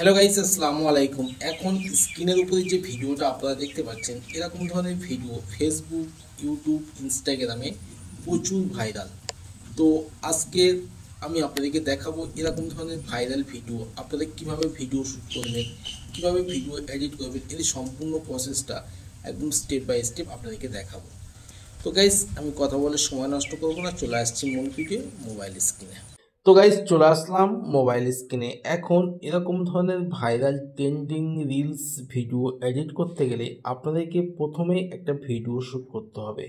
Hello guys, আসসালামু আলাইকুম। এখন স্ক্রিনের উপরে যে ভিডিওটা আপনারা দেখতে পাচ্ছেন, এরকম ধরনের ভিডিও ফেসবুক, ইউটিউব, ইনস্টাগ্রামে প্রচুর ভাইরাল। তো আজকে আমি আপনাদেরকে দেখাবো এরকম ধরনের ভাইরাল ভিডিও আপনারা কীভাবে ভিডিও শ্যুট করবেন, কীভাবে ভিডিও এডিট করবেন, এর সম্পূর্ণ প্রসেসটা একদম স্টেপ বাই স্টেপ আপনাদেরকে দেখাবো। তো গাইস, আমি কথা বলে সময় নষ্ট করবো না, চলে আসছি মূল ভিডিও মোবাইল স্ক্রিনে। তো গাইস, চলে আসলাম মোবাইল স্ক্রিনে। এখন এরকম ধরনের viral trending reels video edit করতে গেলে আপনাদেরকে প্রথমে একটা ভিডিও শ্যুট করতে হবে।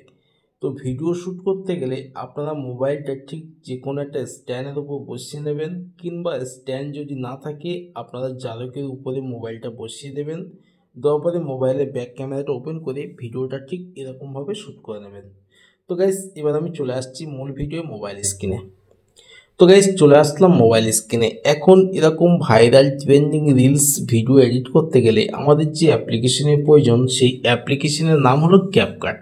তো ভিডিও শ্যুট করতে গেলে আপনারা মোবাইলটা ঠিক যে কোনো একটা স্ট্যান্ডের উপর বসিয়ে নেবেন, কিংবা স্ট্যান্ড যদি না থাকে আপনারা জালকের উপরে মোবাইলটা বসিয়ে দেবেন। দেওয়ার পরে মোবাইলের ব্যাক ক্যামেরাটা ওপেন করে ভিডিওটা ঠিক এরকমভাবে শ্যুট করে নেবেন। তো গাইস, এবার আমি চলে আসছি মূল ভিডিও মোবাইল স্ক্রিনে। তো গাইস, চলে আসলাম মোবাইল স্ক্রিনে। এখন এরকম viral trending reels video edit করতে গেলে আমাদের যে অ্যাপ্লিকেশনের প্রয়োজন, সেই অ্যাপ্লিকেশনের নাম হলো ক্যাপকাট।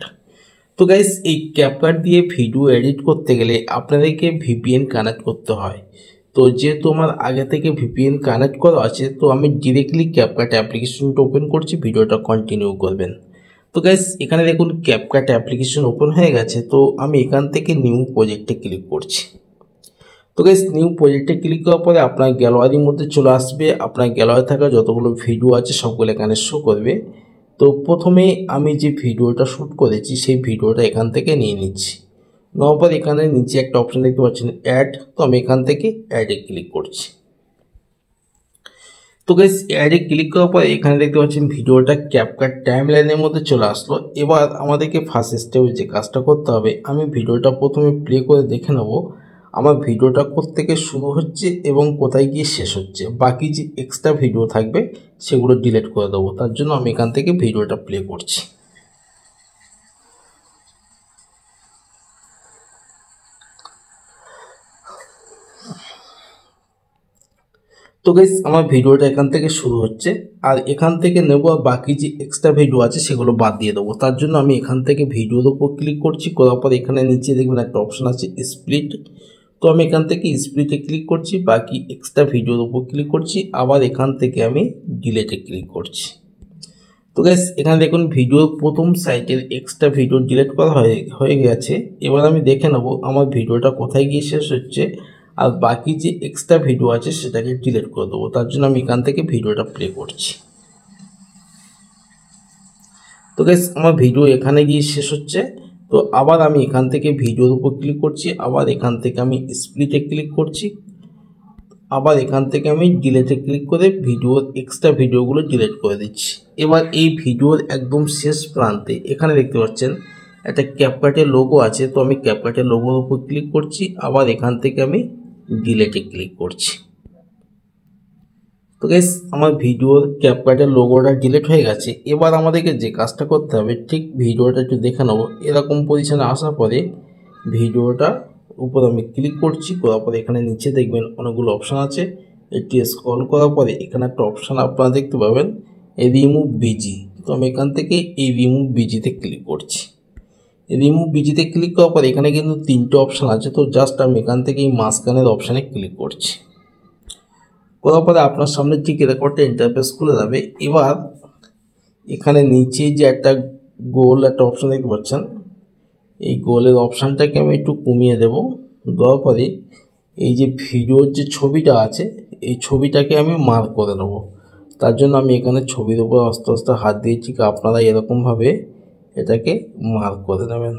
তো গাইস, এই ক্যাপকাট দিয়ে ভিডিও এডিট করতে গেলে আপনাদেরকে ভিপিএন কানেক্ট করতে হয়। তো যেহেতু আমার আগে থেকে ভিপিএন কানেক্ট করা আছে, তো আমি ডিরেক্টলি ক্যাপকাট অ্যাপ্লিকেশনটা ওপেন করছি, ভিডিওটা কন্টিনিউ করবেন। তো গাইস, এখানে দেখুন ক্যাপকাট অ্যাপ্লিকেশন ওপেন হয়ে গেছে। তো আমি এখান থেকে নিউ প্রজেক্টে ক্লিক করছি। তো গাইস, নিউ প্রজেক্টে ক্লিক করার পরে আপনার গ্যালারির মধ্যে চলে আসবে। আপনার গ্যালারি থাকা যতগুলো ভিডিও আছে সবগুলো এখানে শো করবে। তো প্রথমে আমি যে ভিডিওটা শ্যুট করেছি সেই ভিডিওটা এখান থেকে নিয়ে নিচ্ছি। নেওয়ার পর এখানে নিচে একটা অপশন দেখতে পাচ্ছেন অ্যাড। তো আমি এখান থেকে অ্যাডে ক্লিক করছি। তো গাইস, অ্যাডে ক্লিক করার পর এখানে দেখতে পাচ্ছেন ভিডিওটা ক্যাপকাট টাইমলাইনের মধ্যে চলে আসলো। এবার আমাদেরকে ফার্স্ট স্টেপে যে কাজটা করতে হবে, আমি ভিডিওটা প্রথমে প্লে করে দেখে নেব আমার ভিডিওটা কোত্থেকে শুরু হচ্ছে এবং কোথায় গিয়ে শেষ হচ্ছে। বাকি যে এক্সট্রা ভিডিও থাকবে সেগুলো ডিলিট করে দেবো। তার জন্য আমি এখান থেকে ভিডিওটা প্লে করছি। তো গাইস, আমার ভিডিওটা এখান থেকে শুরু হচ্ছে, আর এখান থেকে নেব বাকি যে এক্সট্রা ভিডিও আছে সেগুলো বাদ দিয়ে দেবো। তার জন্য আমি এখান থেকে ভিডিওর উপর ক্লিক করছি। করার পর এখানে নিচে দেখবেন একটা অপশন আছে স্প্লিট। তো আমি এখান থেকে স্প্লিটে ক্লিক করছি, বাকি এক্সট্রা ভিডিওর উপর ক্লিক করছি, আবার এখান থেকে আমি ডিলেটে ক্লিক করছি। তো গাইস, এখানে দেখুন ভিডিওর প্রথম সাইটের এক্সট্রা ভিডিও ডিলিট করা হয়ে গেছে। এবার আমি দেখে নেব আমার ভিডিওটা কোথায় গিয়ে শেষ হচ্ছে, আর বাকি যে এক্সট্রা ভিডিও আছে সেটাকে ডিলিট করে দেবো। তার জন্য আমি এখান থেকে ভিডিওটা প্লে করছি। তো গাইস, আমার ভিডিও এখানে গিয়ে শেষ হচ্ছে। তো আবার আমি এখান থেকে ভিডিওর উপর ক্লিক করছি, আবার এখান থেকে আমি স্প্লিটে ক্লিক করছি, আবার এখান থেকে আমি ডিলেটে ক্লিক করে ভিডিওর এক্সট্রা ভিডিওগুলো ডিলিট করে দিচ্ছি। এবার এই ভিডিওর একদম শেষ প্রান্তে এখানে দেখতে পাচ্ছেন একটা ক্যাপকাটের লোগো আছে। তো আমি ক্যাপকাটের লোগোর উপর ক্লিক করছি, আবার এখান থেকে আমি ডিলেটে ক্লিক করছি। তো গাইস, আমার ভিডিওর ক্যাপকাটের লোগোটা ডিলিট হয়ে গেছে। এবার আমাদেরকে যে কাজটা করতে হবে, ঠিক ভিডিওটা একটু দেখে নেবো। এরকম পজিশনে আসার পরে ভিডিওটা উপর আমি ক্লিক করছি। করার পরে এখানে নিচে দেখবেন অনেকগুলো অপশান আছে। একটি স্ক্রল করার পরে এখানে একটা অপশান আপনারা দেখতে পাবেন রিমুভ বিজি। তো আমি এখান থেকে এই রিমুভ বিজিতে ক্লিক করছি। রিমুভ বিজিতে ক্লিক করার পরে এখানে কিন্তু তিনটে অপশান আছে। তো জাস্ট আমি এখান থেকে এই মাঝখানের অপশানে ক্লিক করছি। করার পরে আপনার সামনে ঠিক এরকম একটা ইন্টারফেস খুলে যাবে। এবার এখানে নিচে যে একটা গোল একটা অপশান দেখতে পাচ্ছেন, এই গোলের অপশানটাকে আমি একটু কমিয়ে দেব। দেওয়ার পরে এই যে ভিডিওর যে ছবিটা আছে এই ছবিটাকে আমি মার্ক করে নেব। তার জন্য আমি এখানে ছবির উপর আস্তে আস্তে হাত দিয়েছি। আপনারা এরকমভাবে এটাকে মার্ক করে নেবেন।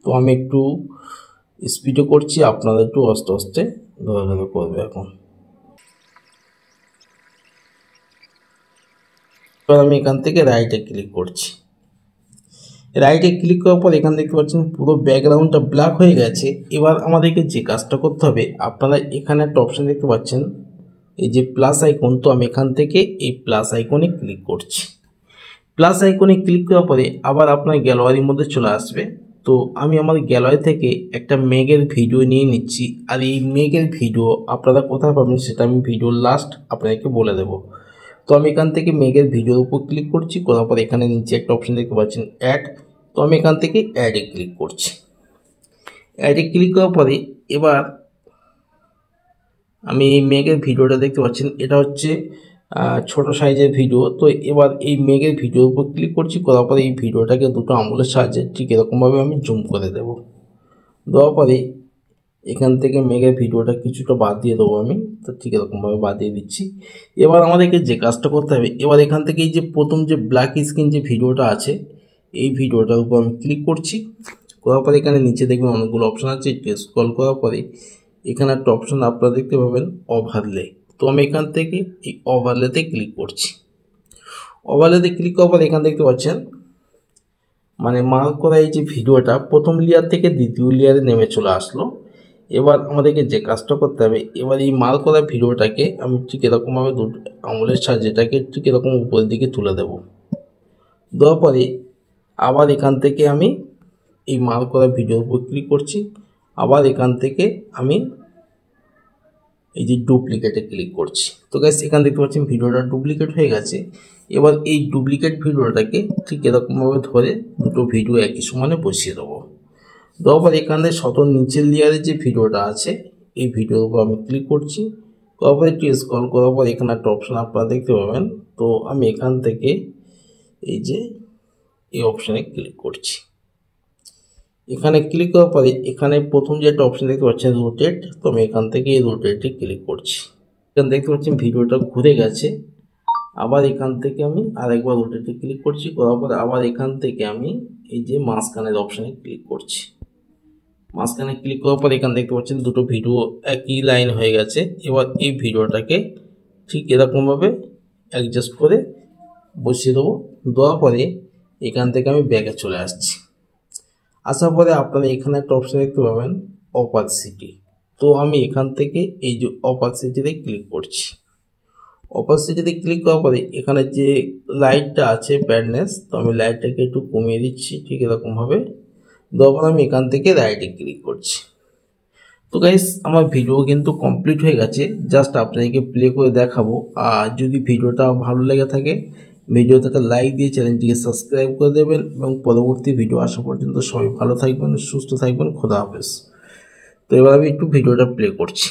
তো আমি একটু স্পিডে করছি, আপনারা একটু আস্তে আস্তে ধরে ধরে করবে। এখন এবার আমি এখান থেকে রাইটে ক্লিক করছি। রাইটে ক্লিক করার পর এখানে দেখতে পাচ্ছেন পুরো ব্যাকগ্রাউন্ডটা ব্ল্যাক হয়ে গেছে। এবার আমাদেরকে যে কাজটা করতে হবে, আপনারা এখানে একটা অপশান দেখতে পাচ্ছেন এই যে প্লাস আইকন। তো আমি এখান থেকে এই প্লাস আইকনে ক্লিক করছি। প্লাস আইকনে ক্লিক করার পরে আবার আপনার গ্যালারির মধ্যে চলে আসবে। তো আমি আমার গ্যালারি থেকে একটা মেঘের ভিডিও নিয়ে নিচ্ছি, আর এই মেঘের ভিডিও আপনারা কোথায় পাবেন সেটা আমি ভিডিওর লাস্ট আপনাদেরকে বলে দেব। তো আমি এখান থেকে মেঘের ভিডিওর উপর ক্লিক করছি। করার পর এখানে নিচে একটা অপশান দেখতে পাচ্ছেন অ্যাড। তো আমি এখান থেকে অ্যাডে ক্লিক করছি। অ্যাডে ক্লিক করার পরে এবার আমি এই মেঘের ভিডিওটা দেখতে পাচ্ছেন, এটা হচ্ছে ছোট সাইজের ভিডিও। তো এবার এই মেঘের ভিডিওর উপর ক্লিক করছি, করার পরে এই ভিডিওটাকে দুটো আঙুলের সাহায্যে ঠিক এরকমভাবে আমি জুম করে দেব। দেওয়ার পরে এখান থেকে মেঘের ভিডিওটা কিছুটা বাদ দিয়ে দেবো আমি, তো ঠিক এরকমভাবে বাদ দিয়ে দিচ্ছি। এবার আমাদেরকে যে কাজটা করতে হবে, এবার এখান থেকে এই যে প্রথম যে ব্ল্যাক স্ক্রিন যে ভিডিওটা আছে, এই ভিডিওটার উপর আমি ক্লিক করছি। করার পরে এখানে নিচে দেখবেন অনেকগুলো অপশান আছে, একটু স্ক্রল করার পরে এখানে একটা অপশান আপনারা দেখতে পাবেন ওভারলে। তো আমি এখান থেকে এই ওভারলেতে ক্লিক করছি। ওভারলেতে ক্লিক করার পর এখানে দেখতে পাচ্ছেন মানে মার্ক করা এই যে ভিডিওটা প্রথম লেয়ার থেকে দ্বিতীয় লেয়ারে নেমে চলে আসলো। এবার আমাদেরকে যে কাজটা করতে হবে, এবার এই মার্ক করা ভিডিওটাকে আমি ঠিক এরকমভাবে দুটো আঙুলের সাহায্যে এটাকে ঠিক এরকম উপরের দিকে তুলে দেব। দেওয়ার পরে আবার এখান থেকে আমি এই মার্ক করা ভিডিওর উপর ক্লিক করছি। আবার এখান থেকে আমি এই যে ডুপ্লিকেটে ক্লিক করছি। তো গাইস এখান দেখতে পাচ্ছেন ভিডিওটা ডুপ্লিকেট হয়ে গেছে। এবার এই ডুপ্লিকেট ভিডিওটাকে ঠিক এরকমভাবে ধরে দুটো ভিডিও একই সমানে বসিয়ে দেবো। দেওয়ার পর এখানে শত নিচের লেয়ারে যে ভিডিওটা আছে এই ভিডিওর উপর আমি ক্লিক করছি। করার পর একটু স্ক্রল করার পর এখানে একটা অপশান আপনারা দেখতে পাবেন। তো আমি এখান থেকে এই যে এই অপশানে ক্লিক করছি। এখানে ক্লিক করার পরে এখানে প্রথম যে একটা অপশান দেখতে পাচ্ছেন রোটেট, তো আমি এখান থেকে এই রোটেটে ক্লিক করছি। এখানে দেখতে পাচ্ছেন ভিডিওটা ঘুরে গেছে। আবার এখান থেকে আমি আরেকবার রোটেটে ক্লিক করছি। করার পরে আবার এখান থেকে আমি এই যে মাঝখানের অপশানে ক্লিক করছি। মাঝখানে ক্লিক করার পর এখানে দেখতে পাচ্ছেন দুটো ভিডিও একই লাইন হয়ে গেছে। এবার এই ভিডিওটাকে ঠিক এরকমভাবে অ্যাডজাস্ট করে বসিয়ে দেবো। দেওয়ার পরে এখান থেকে আমি ব্যাকে চলে আসছি। আসার পরে আপনারা এখানে একটা অপশান দেখতে পাবেন অপাসিটি। তো আমি এখান থেকে এই যে অপাসিটিতে ক্লিক করছি। অপাসিটিতে ক্লিক করার পরে এখানে যে লাইটটা আছে ব্রাইটনেস, তো আমি লাইটটাকে একটু কমিয়ে দিচ্ছি ঠিক এরকমভাবে। তখন আমি এখান থেকে রাইটে ক্লিক করছি। তো গাইস আমার ভিডিও কিন্তু কমপ্লিট হয়ে গেছে, জাস্ট আপনাদেরকে প্লে করে দেখাবো। আর যদি ভিডিওটা ভালো লেগে থাকে ভিডিওতে একটা লাইক দিয়ে চ্যানেলটিকে সাবস্ক্রাইব করে দেবেন এবং পরবর্তী ভিডিও আসা পর্যন্ত সবাই ভালো থাকবেন, সুস্থ থাকবেন। খোদা হাফেজ। তো এবার আমি একটু ভিডিওটা প্লে করছি।